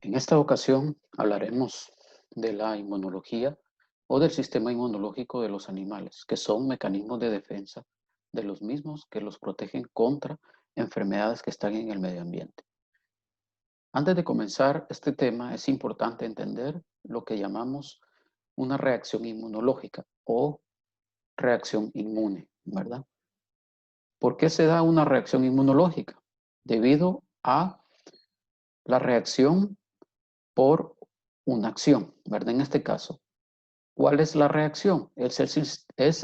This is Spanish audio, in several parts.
En esta ocasión hablaremos de la inmunología o del sistema inmunológico de los animales, que son mecanismos de defensa de los mismos que los protegen contra enfermedades que están en el medio ambiente. Antes de comenzar este tema, es importante entender lo que llamamos una reacción inmunológica o reacción inmune, ¿verdad? ¿Por qué se da una reacción inmunológica? Debido a la reacción por una acción, ¿verdad? En este caso, ¿cuál es la reacción? Es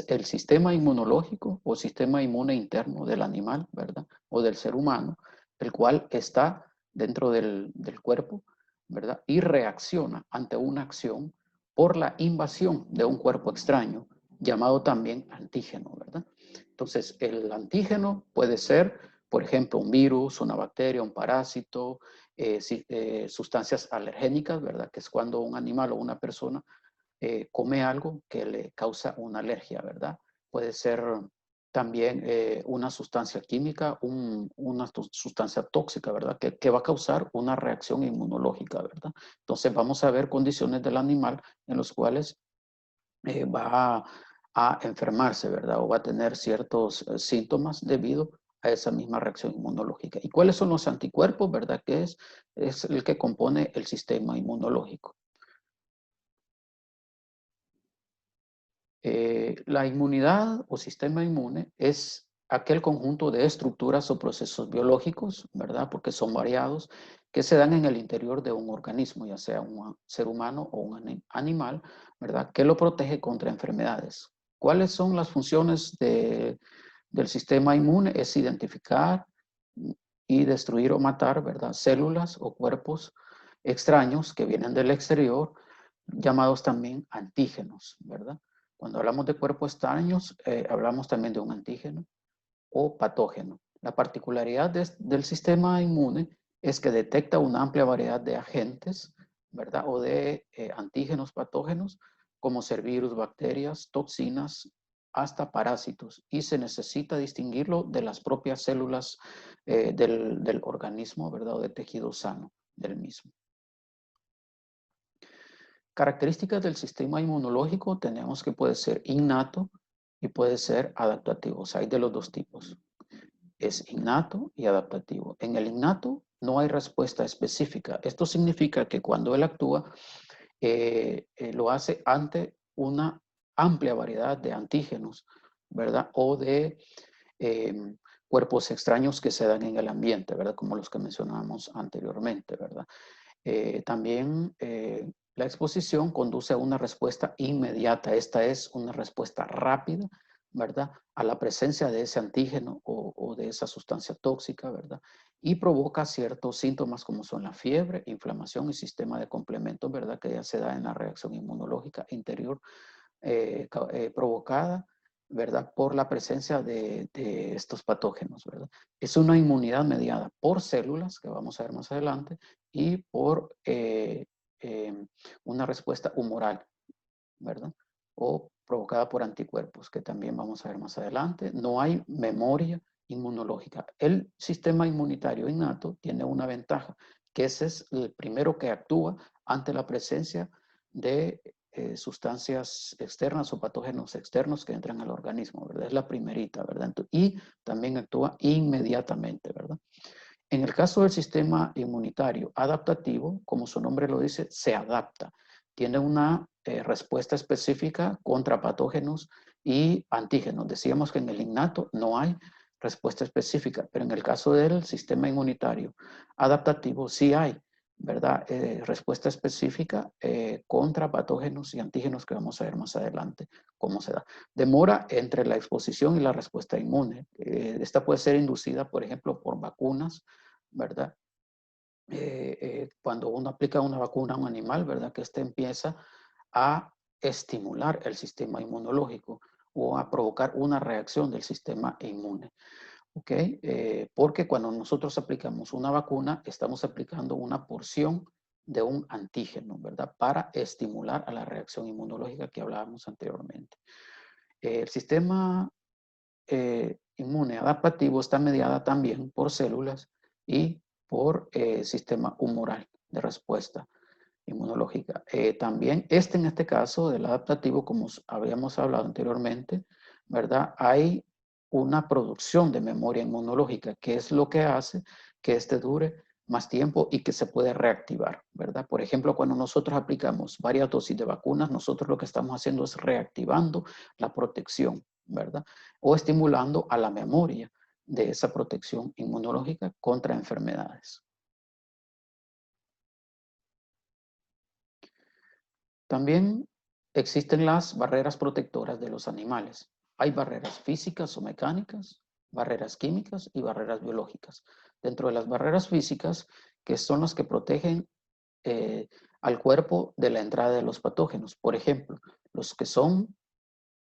el sistema inmunológico o sistema inmune interno del animal, ¿verdad? O del ser humano, el cual está dentro del cuerpo, ¿verdad? Y reacciona ante una acción por la invasión de un cuerpo extraño, llamado también antígeno, ¿verdad? Entonces, el antígeno puede ser, por ejemplo, un virus, una bacteria, un parásito, sustancias alergénicas, ¿verdad? Que es cuando un animal o una persona come algo que le causa una alergia, ¿verdad? Puede ser también una sustancia química, una sustancia tóxica, ¿verdad? Que va a causar una reacción inmunológica, ¿verdad? Entonces vamos a ver condiciones del animal en las cuales va a enfermarse, ¿verdad? O va a tener ciertos síntomas debido a esa misma reacción inmunológica. ¿Y cuáles son los anticuerpos, verdad? Que es el que compone el sistema inmunológico. La inmunidad o sistema inmune es aquel conjunto de estructuras o procesos biológicos, ¿verdad? Porque son variados, que se dan en el interior de un organismo, ya sea un ser humano o un animal, ¿verdad? Que lo protege contra enfermedades. ¿Cuáles son las funciones del sistema inmune? Es identificar y destruir o matar, ¿verdad? Células o cuerpos extraños que vienen del exterior, llamados también antígenos, ¿verdad? Cuando hablamos de cuerpos extraños, hablamos también de un antígeno o patógeno. La particularidad del sistema inmune es que detecta una amplia variedad de agentes, ¿verdad? O de antígenos patógenos, como ser virus, bacterias, toxinas, hasta parásitos. Y se necesita distinguirlo de las propias células del organismo, ¿verdad? O de tejido sano del mismo. Características del sistema inmunológico tenemos que puede ser innato y puede ser adaptativo. O sea, hay de los dos tipos. Es innato y adaptativo. En el innato no hay respuesta específica. Esto significa que cuando él actúa, lo hace ante una amplia variedad de antígenos, ¿verdad? O de eh, cuerpos extraños que se dan en el ambiente, ¿verdad? Como los que mencionábamos anteriormente, ¿verdad? También la exposición conduce a una respuesta inmediata. Esta es una respuesta rápida, ¿verdad? A la presencia de ese antígeno o de esa sustancia tóxica, ¿verdad? Y provoca ciertos síntomas como son la fiebre, inflamación y sistema de complementos, ¿verdad? Que ya se da en la reacción inmunológica interior provocada, ¿verdad? Por la presencia de estos patógenos, ¿verdad? Es una inmunidad mediada por células, que vamos a ver más adelante, y por una respuesta humoral, ¿verdad? O provocada por anticuerpos, que también vamos a ver más adelante. No hay memoria inmunológica. El sistema inmunitario innato tiene una ventaja, que ese es el primero que actúa ante la presencia de sustancias externas o patógenos externos que entran al organismo, ¿verdad? Es la primerita, ¿verdad? Y también actúa inmediatamente, ¿verdad? En el caso del sistema inmunitario adaptativo, como su nombre lo dice, se adapta. Tiene una respuesta específica contra patógenos y antígenos. Decíamos que en el innato no hay respuesta específica, pero en el caso del sistema inmunitario adaptativo sí hay, ¿verdad? Respuesta específica contra patógenos y antígenos que vamos a ver más adelante cómo se da. Demora entre la exposición y la respuesta inmune. Esta puede ser inducida, por ejemplo, por vacunas, ¿verdad? Cuando uno aplica una vacuna a un animal, ¿verdad? Que éste empieza a estimular el sistema inmunológico o a provocar una reacción del sistema inmune. ¿Ok? Porque cuando nosotros aplicamos una vacuna, estamos aplicando una porción de un antígeno, ¿verdad? Para estimular a la reacción inmunológica que hablábamos anteriormente. El sistema inmune adaptativo está mediada también por células y por sistema humoral, de respuesta inmunológica. También en este caso del adaptativo, como habíamos hablado anteriormente, ¿verdad? Hay una producción de memoria inmunológica, que es lo que hace que este dure más tiempo y que se puede reactivar, ¿verdad? Por ejemplo, cuando nosotros aplicamos varias dosis de vacunas, nosotros lo que estamos haciendo es reactivando la protección, ¿verdad? O estimulando a la memoria de esa protección inmunológica contra enfermedades. También existen las barreras protectoras de los animales. Hay barreras físicas o mecánicas, barreras químicas y barreras biológicas. Dentro de las barreras físicas, que son las que protegen al cuerpo de la entrada de los patógenos. Por ejemplo, los que son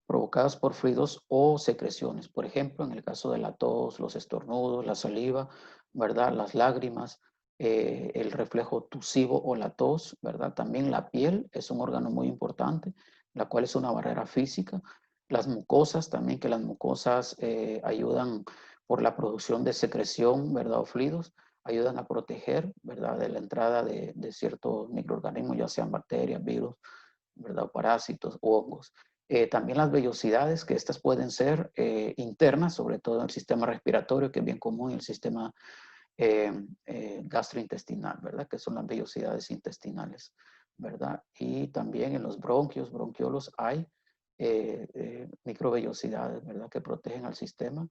provocados por fluidos o secreciones. Por ejemplo, en el caso de la tos, los estornudos, la saliva, ¿verdad? Las lágrimas, el reflejo tusivo o la tos, ¿verdad? También la piel es un órgano muy importante, la cual es una barrera física. Las mucosas también, que las mucosas ayudan por la producción de secreción, ¿verdad? O fluidos, ayudan a proteger, ¿verdad? De la entrada de ciertos microorganismos, ya sean bacterias, virus, ¿verdad? O parásitos o hongos. También las vellosidades, que estas pueden ser internas, sobre todo en el sistema respiratorio, que es bien común en el sistema gastrointestinal, ¿verdad? Que son las vellosidades intestinales, ¿verdad? Y también en los bronquios, bronquiolos, hay microvellosidades, ¿verdad? Que protegen al sistema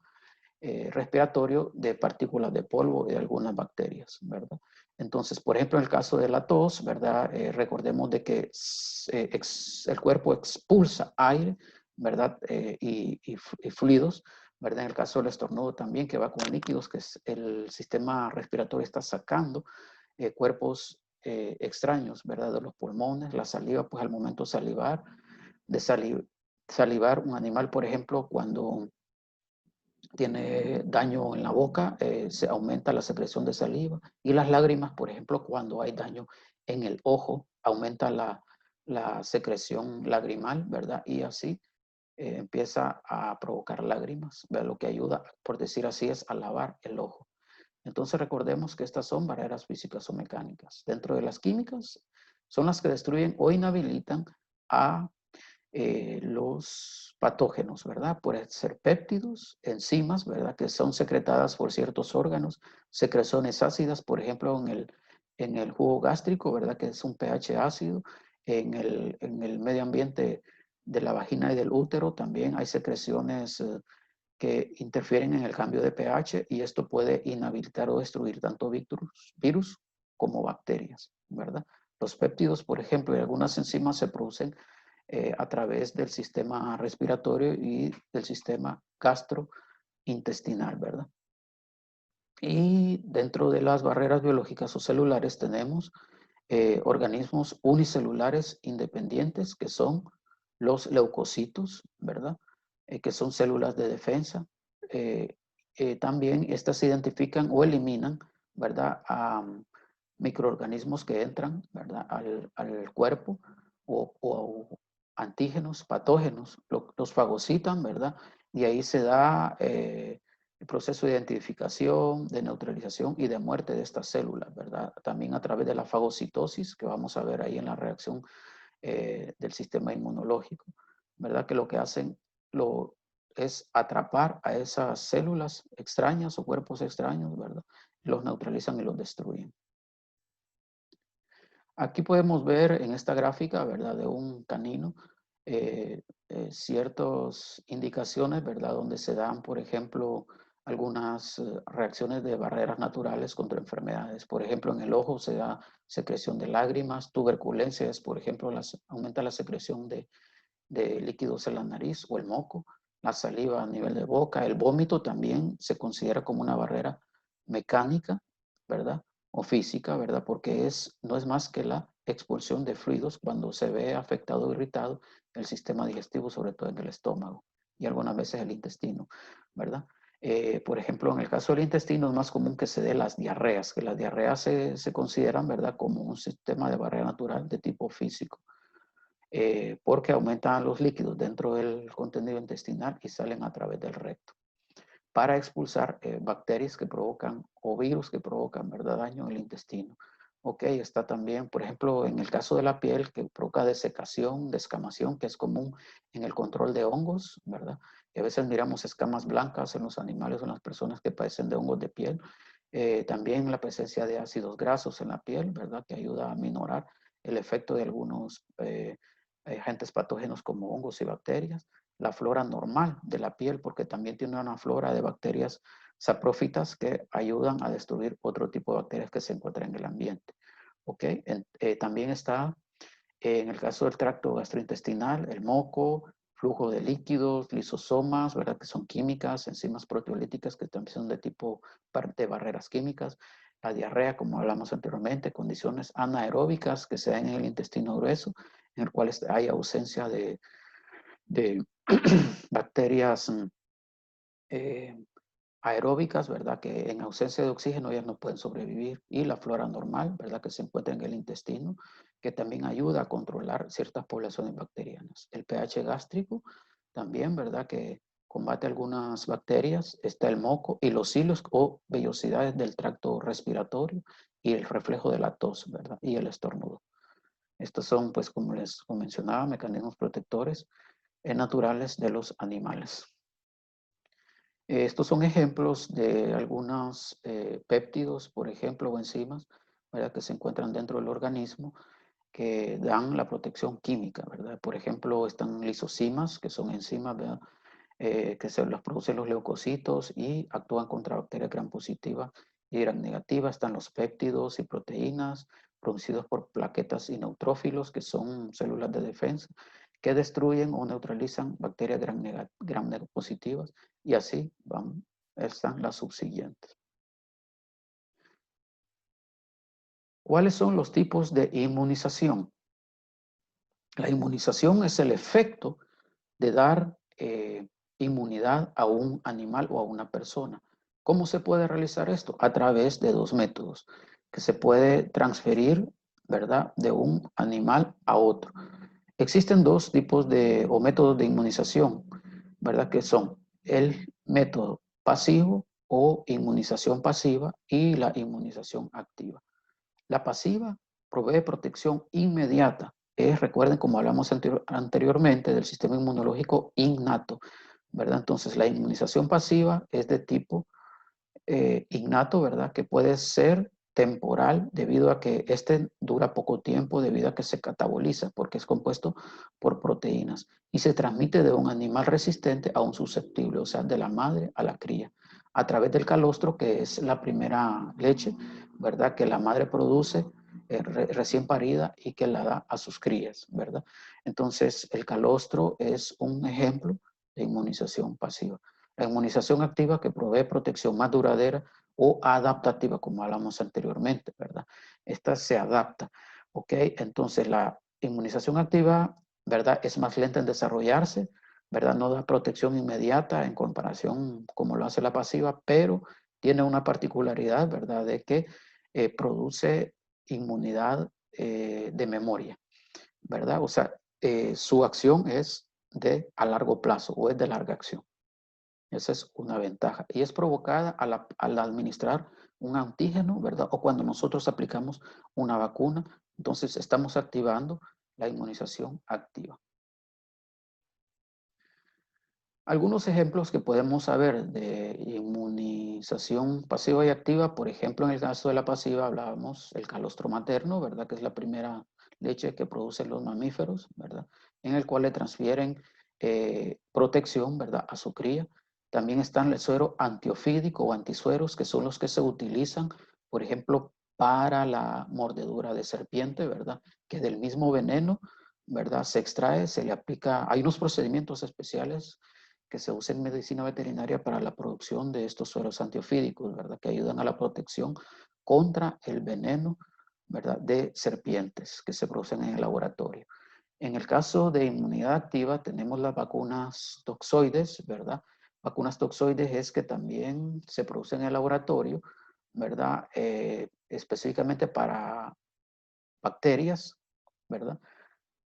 respiratorio de partículas de polvo y de algunas bacterias, ¿verdad? Entonces, por ejemplo, en el caso de la tos, ¿verdad? Recordemos de que el cuerpo expulsa aire, ¿verdad? Y fluidos, ¿verdad? En el caso del estornudo también, que va con líquidos, que es el sistema respiratorio está sacando cuerpos extraños, ¿verdad? De los pulmones, la saliva, pues al momento salivar, de salivar un animal, por ejemplo, cuando tiene daño en la boca, se aumenta la secreción de saliva. Y las lágrimas, por ejemplo, cuando hay daño en el ojo, aumenta la secreción lagrimal, ¿verdad? Y así empieza a provocar lágrimas, ¿verdad? Lo que ayuda, por decir así, es a lavar el ojo. Entonces recordemos que estas son barreras físicas o mecánicas. Dentro de las químicas, son las que destruyen o inhabilitan a los patógenos, ¿verdad? Pueden ser péptidos, enzimas, ¿verdad? Que son secretadas por ciertos órganos, secreciones ácidas, por ejemplo, en el jugo gástrico, ¿verdad? Que es un pH ácido. En el medio ambiente de la vagina y del útero también hay secreciones que interfieren en el cambio de pH y esto puede inhabilitar o destruir tanto virus como bacterias, ¿verdad? Los péptidos, por ejemplo, y algunas enzimas se producen a través del sistema respiratorio y del sistema gastrointestinal, ¿verdad? Y dentro de las barreras biológicas o celulares tenemos organismos unicelulares independientes que son los leucocitos, ¿verdad? Que son células de defensa. Eh, También estas se identifican o eliminan, ¿verdad? A microorganismos que entran, ¿verdad? Al cuerpo o antígenos, patógenos, los fagocitan, ¿verdad? Y ahí se da el proceso de identificación, de neutralización y de muerte de estas células, ¿verdad? También a través de la fagocitosis, que vamos a ver ahí en la reacción del sistema inmunológico, ¿verdad? Que lo que hacen es atrapar a esas células extrañas o cuerpos extraños, ¿verdad? Los neutralizan y los destruyen. Aquí podemos ver en esta gráfica, ¿verdad? De un canino, ciertas indicaciones, ¿verdad? Donde se dan, por ejemplo, algunas reacciones de barreras naturales contra enfermedades. Por ejemplo, en el ojo se da secreción de lágrimas, tuberculencias, por ejemplo, aumenta la secreción de líquidos en la nariz o el moco, la saliva a nivel de boca, el vómito también se considera como una barrera mecánica, ¿verdad? O física, ¿verdad? Porque no es más que la expulsión de fluidos cuando se ve afectado o irritado el sistema digestivo, sobre todo en el estómago y algunas veces el intestino, ¿verdad? Por ejemplo, en el caso del intestino es más común que se dé las diarreas, que las diarreas se consideran, ¿verdad?, como un sistema de barrera natural de tipo físico, porque aumentan los líquidos dentro del contenido intestinal y salen a través del recto para expulsar bacterias que provocan o virus que provocan, ¿verdad?, daño en el intestino. Ok, está también, por ejemplo, en el caso de la piel que provoca desecación, descamación, que es común en el control de hongos, ¿verdad? Y a veces miramos escamas blancas en los animales o en las personas que padecen de hongos de piel. También la presencia de ácidos grasos en la piel, ¿verdad? Que ayuda a minorar el efecto de algunos agentes patógenos como hongos y bacterias. La flora normal de la piel, porque también tiene una flora de bacterias saprófitas que ayudan a destruir otro tipo de bacterias que se encuentran en el ambiente. ¿Ok? También está en el caso del tracto gastrointestinal, el moco, flujo de líquidos, lisosomas, ¿verdad? Que son químicas, enzimas proteolíticas que también son de tipo de barreras químicas, la diarrea, como hablamos anteriormente, condiciones anaeróbicas que se dan en el intestino grueso, en el cual hay ausencia de bacterias eh, aeróbicas, ¿verdad? Que en ausencia de oxígeno ellas no pueden sobrevivir. Y la flora normal, ¿verdad? Que se encuentra en el intestino, que también ayuda a controlar ciertas poblaciones bacterianas. El pH gástrico también, ¿verdad? Que combate algunas bacterias. Está el moco y los hilos o vellosidades del tracto respiratorio y el reflejo de la tos, ¿verdad? Y el estornudo. Estos son, pues, como les mencionaba, mecanismos protectores naturales de los animales. Estos son ejemplos de algunos péptidos, por ejemplo, o enzimas, ¿verdad? Que se encuentran dentro del organismo que dan la protección química, ¿verdad? Por ejemplo, están lisosimas, que son enzimas, ¿verdad? Que se los producen los leucocitos y actúan contra bacterias gram positivas y gram negativas. Están los péptidos y proteínas producidos por plaquetas y neutrófilos, que son células de defensa, que destruyen o neutralizan bacterias gram positivas. Y así van, están las subsiguientes. ¿Cuáles son los tipos de inmunización? La inmunización es el efecto de dar inmunidad a un animal o a una persona. ¿Cómo se puede realizar esto? A través de dos métodos que se puede transferir, ¿verdad?, de un animal a otro. Existen dos tipos de o métodos de inmunización, ¿verdad?, que son el método pasivo o inmunización pasiva y la inmunización activa. La pasiva provee protección inmediata. Recuerden, como hablamos anteriormente, del sistema inmunológico innato, ¿verdad? Entonces, la inmunización pasiva es de tipo innato, ¿verdad? Que puede ser temporal debido a que este dura poco tiempo debido a que se cataboliza porque es compuesto por proteínas y se transmite de un animal resistente a un susceptible, o sea, de la madre a la cría, a través del calostro, que es la primera leche, ¿verdad? Que la madre produce recién parida y que la da a sus crías, ¿verdad? Entonces, el calostro es un ejemplo de inmunización pasiva. La inmunización activa que provee protección más duradera o adaptativa, como hablamos anteriormente, ¿verdad? Esta se adapta, ¿ok? Entonces la inmunización activa, ¿verdad? Es más lenta en desarrollarse, ¿verdad? No da protección inmediata en comparación como lo hace la pasiva, pero tiene una particularidad, ¿verdad? De que produce inmunidad de memoria, ¿verdad? O sea, su acción es de a largo plazo o es de larga acción. Esa es una ventaja. Y es provocada al administrar un antígeno, ¿verdad? O cuando nosotros aplicamos una vacuna, entonces estamos activando la inmunización activa. Algunos ejemplos que podemos saber de inmunización pasiva y activa, por ejemplo, en el caso de la pasiva hablábamos el calostro materno, ¿verdad? Que es la primera leche que producen los mamíferos, ¿verdad? En el cual le transfieren protección, ¿verdad? A su cría. También están el suero antiofídico o antisueros, que son los que se utilizan, por ejemplo, para la mordedura de serpiente, ¿verdad? Que del mismo veneno, ¿verdad? Se extrae, se le aplica, hay unos procedimientos especiales que se usa en medicina veterinaria para la producción de estos sueros antiofídicos, ¿verdad? Que ayudan a la protección contra el veneno, ¿verdad? De serpientes que se producen en el laboratorio. En el caso de inmunidad activa tenemos las vacunas toxoides, ¿verdad? Vacunas toxoides es que también se producen en el laboratorio, ¿verdad? Específicamente para bacterias, ¿verdad?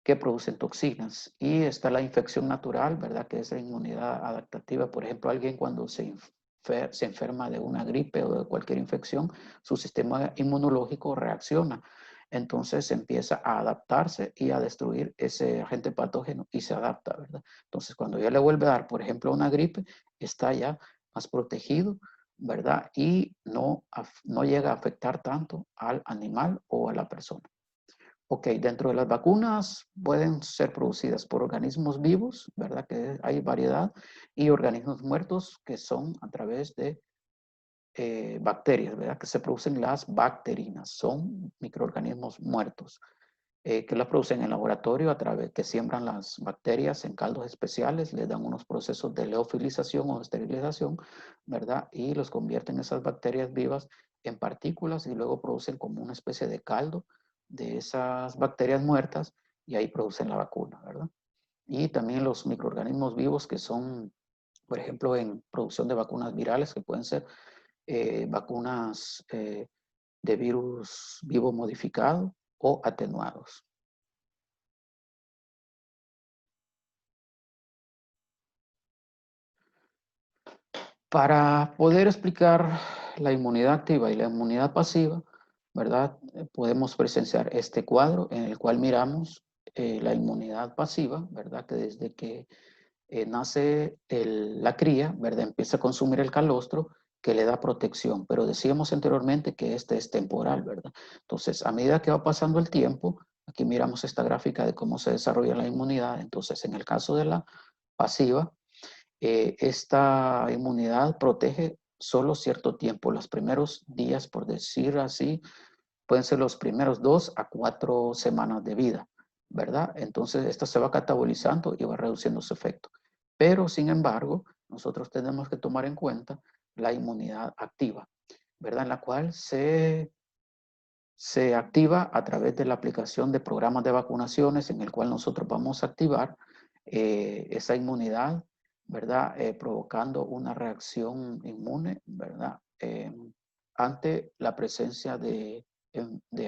Que producen toxinas. Y está la infección natural, ¿verdad? Que es la inmunidad adaptativa. Por ejemplo, alguien cuando se se enferma de una gripe o de cualquier infección, su sistema inmunológico reacciona. Entonces empieza a adaptarse y a destruir ese agente patógeno y se adapta, ¿verdad? Entonces cuando ya le vuelve a dar, por ejemplo, una gripe, está ya más protegido, ¿verdad? Y no llega a afectar tanto al animal o a la persona. Ok, dentro de las vacunas pueden ser producidas por organismos vivos, ¿verdad? Que hay variedad, y organismos muertos que son a través de bacterias, ¿verdad? Que se producen las bacterinas, son microorganismos muertos, que las producen en laboratorio a través que siembran las bacterias en caldos especiales, les dan unos procesos de leofilización o esterilización, ¿verdad? Y los convierten esas bacterias vivas en partículas y luego producen como una especie de caldo de esas bacterias muertas y ahí producen la vacuna, ¿verdad? Y también los microorganismos vivos que son, por ejemplo, en producción de vacunas virales, que pueden ser vacunas de virus vivo modificado o atenuados. Para poder explicar la inmunidad activa y la inmunidad pasiva, ¿verdad? Podemos presenciar este cuadro en el cual miramos la inmunidad pasiva, ¿verdad? Que desde que nace la cría, ¿verdad? Empieza a consumir el calostro que le da protección, pero decíamos anteriormente que este es temporal, ¿verdad? Entonces, a medida que va pasando el tiempo, aquí miramos esta gráfica de cómo se desarrolla la inmunidad. Entonces, en el caso de la pasiva, esta inmunidad protege solo cierto tiempo, los primeros días, por decir así, pueden ser los primeros 2 a 4 semanas de vida, ¿verdad? Entonces, esta se va catabolizando y va reduciendo su efecto. Pero, sin embargo, nosotros tenemos que tomar en cuenta la inmunidad activa, ¿verdad? En la cual se activa a través de la aplicación de programas de vacunaciones en el cual nosotros vamos a activar esa inmunidad, ¿verdad? Provocando una reacción inmune, ¿verdad? Ante la presencia de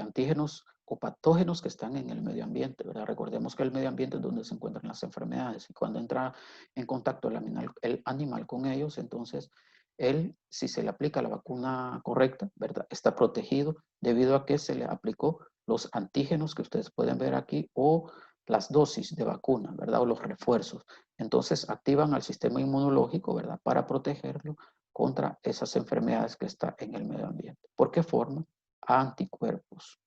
antígenos o patógenos que están en el medio ambiente, ¿verdad? Recordemos que el medio ambiente es donde se encuentran las enfermedades y cuando entra en contacto el animal con ellos, entonces él, si se le aplica la vacuna correcta, ¿verdad? Está protegido debido a que se le aplicó los antígenos que ustedes pueden ver aquí o las dosis de vacuna, ¿verdad? O los refuerzos. Entonces activan al sistema inmunológico, ¿verdad? Para protegerlo contra esas enfermedades que están en el medio ambiente. ¿Por qué forma? Anticuerpos.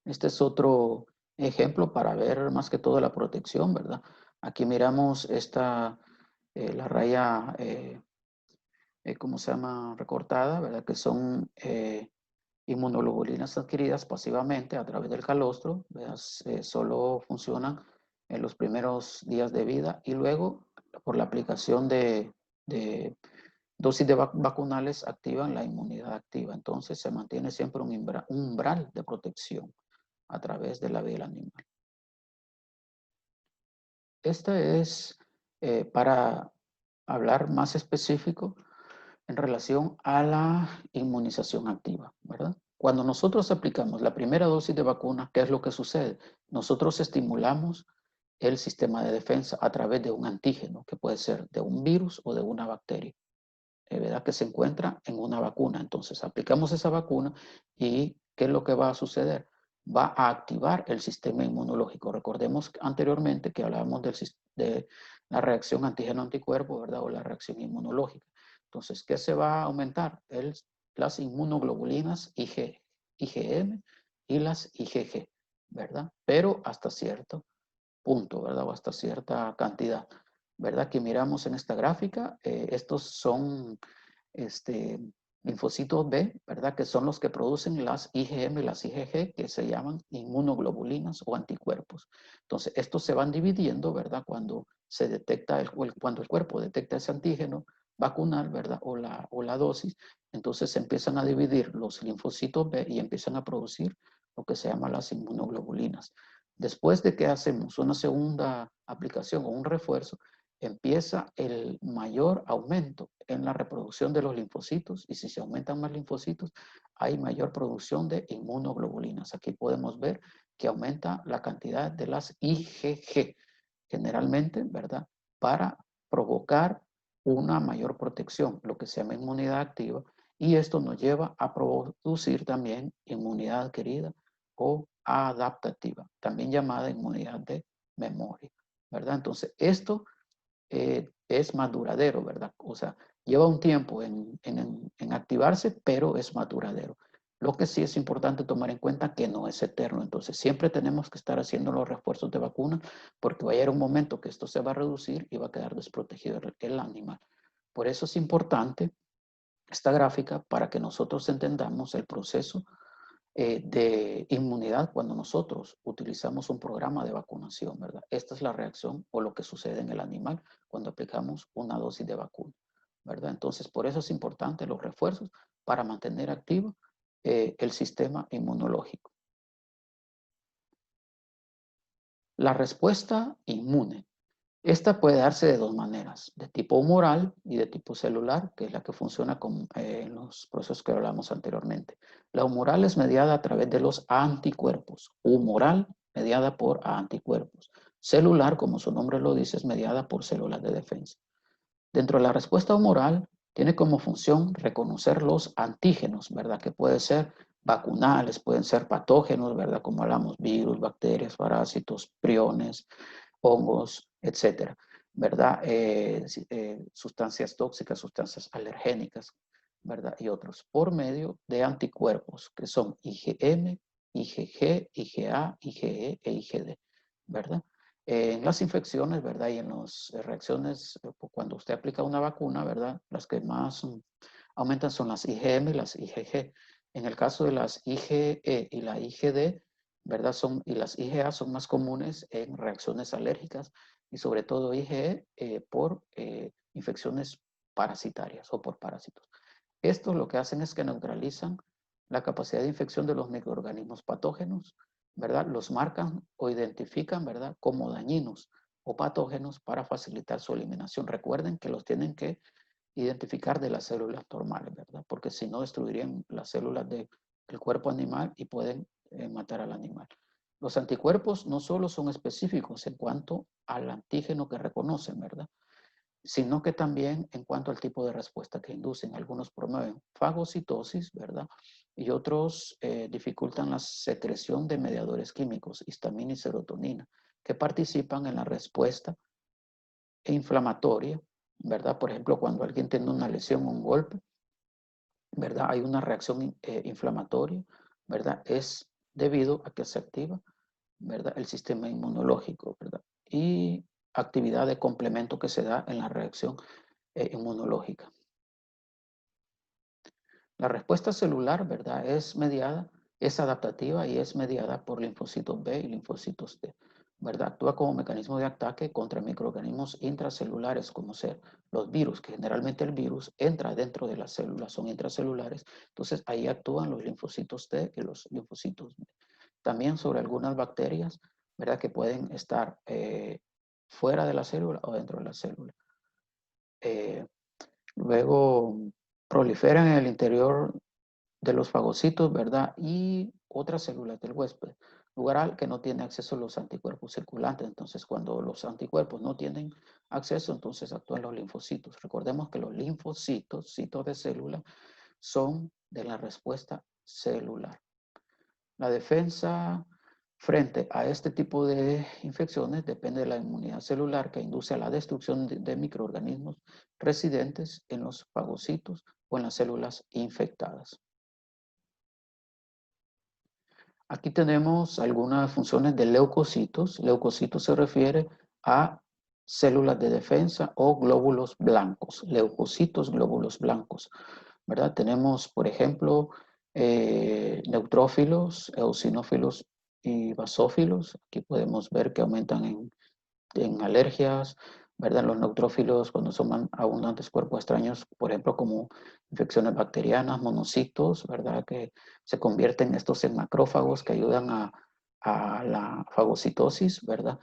Este es otro ejemplo para ver más que todo la protección, ¿verdad? Aquí miramos la raya ¿cómo se llama? Recortada, ¿verdad? Que son inmunoglobulinas adquiridas pasivamente a través del calostro, ¿verdad? Solo funcionan en los primeros días de vida y luego por la aplicación de dosis de vacunales activan la inmunidad activa. Entonces se mantiene siempre un umbral de protección a través de la vida del animal. Este es para hablar más específico en relación a la inmunización activa, ¿verdad? Cuando nosotros aplicamos la primera dosis de vacuna, ¿qué es lo que sucede? Nosotros estimulamos el sistema de defensa a través de un antígeno, que puede ser de un virus o de una bacteria, ¿verdad? Que se encuentra en una vacuna. Entonces, aplicamos esa vacuna y ¿qué es lo que va a suceder? Va a activar el sistema inmunológico. Recordemos anteriormente que hablábamos de la reacción antígeno-anticuerpo, ¿verdad? O la reacción inmunológica. Entonces, ¿qué se va a aumentar? Las inmunoglobulinas IgM y las IgG, ¿verdad? Pero hasta cierto punto, ¿verdad? O hasta cierta cantidad, ¿verdad? Que miramos en esta gráfica, estos son este, linfocitos B, ¿verdad? Que son los que producen las IgM y las IgG, que se llaman inmunoglobulinas o anticuerpos. Entonces, estos se van dividiendo, ¿verdad? Cuando se detecta, cuando el cuerpo detecta ese antígeno vacunal, ¿verdad? O la dosis, entonces se empiezan a dividir los linfocitos B y empiezan a producir lo que se llama las inmunoglobulinas. Después de que hacemos una segunda aplicación o un refuerzo, empieza el mayor aumento en la reproducción de los linfocitos y si se aumentan más linfocitos, hay mayor producción de inmunoglobulinas. Aquí podemos ver que aumenta la cantidad de las IgG, generalmente, ¿verdad? Para provocar una mayor protección, lo que se llama inmunidad activa, y esto nos lleva a producir también inmunidad adquirida o adaptativa, también llamada inmunidad de memoria, ¿verdad? Entonces, esto es más duradero, ¿verdad? O sea, lleva un tiempo en activarse, pero es más duradero. Lo que sí es importante tomar en cuenta que no es eterno. Entonces, siempre tenemos que estar haciendo los refuerzos de vacuna porque va a llegar un momento que esto se va a reducir y va a quedar desprotegido el animal. Por eso es importante esta gráfica para que nosotros entendamos el proceso de inmunidad cuando nosotros utilizamos un programa de vacunación, ¿verdad? Esta es la reacción o lo que sucede en el animal cuando aplicamos una dosis de vacuna, ¿verdad? Entonces, por eso es importante los refuerzos para mantener activo el sistema inmunológico. La respuesta inmune. Esta puede darse de dos maneras, de tipo humoral y de tipo celular, que es la que funciona con los procesos que hablamos anteriormente. La humoral es mediada a través de los anticuerpos. Humoral, mediada por anticuerpos. Celular, como su nombre lo dice, es mediada por células de defensa. Dentro de la respuesta humoral, tiene como función reconocer los antígenos, ¿verdad? Que pueden ser vacunales, pueden ser patógenos, ¿verdad? Como hablamos, virus, bacterias, parásitos, priones, hongos, etcétera, ¿verdad? Sustancias tóxicas, sustancias alergénicas, ¿verdad? Y otros, por medio de anticuerpos, que son IgM, IgG, IgA, IgE e IgD, ¿verdad? En las infecciones, ¿verdad? Y en las reacciones, cuando usted aplica una vacuna, ¿verdad? Las que más aumentan son las IgM y las IgG. En el caso de las IgE y la IgD, ¿verdad? Y las IgA son más comunes en reacciones alérgicas y sobre todo IgE por infecciones parasitarias o por parásitos. Estos lo que hacen es que neutralizan la capacidad de infección de los microorganismos patógenos, ¿verdad? Los marcan o identifican, ¿verdad? Como dañinos o patógenos para facilitar su eliminación. Recuerden que los tienen que identificar de las células normales, ¿verdad? Porque si no destruirían las células del cuerpo animal y pueden matar al animal. Los anticuerpos no solo son específicos en cuanto al antígeno que reconocen, ¿verdad? Sino que también en cuanto al tipo de respuesta que inducen. Algunos promueven fagocitosis, ¿verdad? Y otros dificultan la secreción de mediadores químicos, histamina y serotonina, que participan en la respuesta inflamatoria, ¿verdad? Por ejemplo, cuando alguien tiene una lesión o un golpe, ¿verdad? Hay una reacción inflamatoria, ¿verdad? Es debido a que se activa, ¿verdad? El sistema inmunológico, ¿verdad? Y actividad de complemento que se da en la reacción inmunológica. La respuesta celular, ¿verdad? Es adaptativa y es mediada por linfocitos B y linfocitos T, ¿verdad? Actúa como mecanismo de ataque contra microorganismos intracelulares, como ser los virus, que generalmente el virus entra dentro de las células, son intracelulares, entonces ahí actúan los linfocitos T y los linfocitos B. También sobre algunas bacterias, ¿verdad? Que pueden estar fuera de la célula o dentro de la célula. Luego proliferan en el interior de los fagocitos, ¿verdad? Y otras células del huésped, lugar al que no tiene acceso a los anticuerpos circulantes. Entonces, cuando los anticuerpos no tienen acceso, entonces actúan los linfocitos. Recordemos que los linfocitos, citos de célula, son de la respuesta celular. La defensa frente a este tipo de infecciones depende de la inmunidad celular que induce a la destrucción de microorganismos residentes en los fagocitos o en las células infectadas. Aquí tenemos algunas funciones de leucocitos. Leucocitos se refiere a células de defensa o glóbulos blancos. Leucocitos, glóbulos blancos, ¿verdad? Tenemos, por ejemplo, neutrófilos, eosinófilos y basófilos. Aquí podemos ver que aumentan en alergias, ¿verdad? Los neutrófilos, cuando son abundantes cuerpos extraños, por ejemplo, como infecciones bacterianas, monocitos, ¿verdad? Que se convierten estos en macrófagos que ayudan a la fagocitosis, ¿verdad?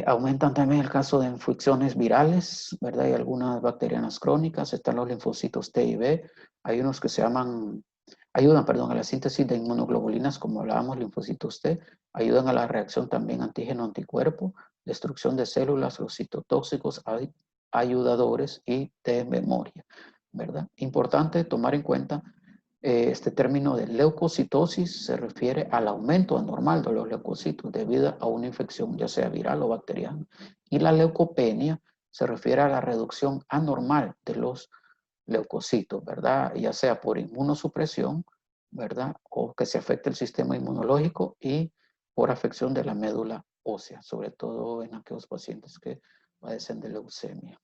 Aumentan también el caso de infecciones virales, ¿verdad? Y algunas bacterianas crónicas, están los linfocitos T y B, hay unos que se llaman, ayudan, perdón, a la síntesis de inmunoglobulinas, como hablábamos, linfocitos T, ayudan a la reacción también antígeno-anticuerpo, destrucción de células, los citotóxicos, ayudadores y de memoria, ¿verdad? Importante tomar en cuenta este término de leucocitosis se refiere al aumento anormal de los leucocitos debido a una infección, ya sea viral o bacteriana. Y la leucopenia se refiere a la reducción anormal de los leucocitos, ¿verdad? Ya sea por inmunosupresión, ¿verdad? O que se afecte el sistema inmunológico y por afección de la médula ósea, sobre todo en aquellos pacientes que padecen de leucemia.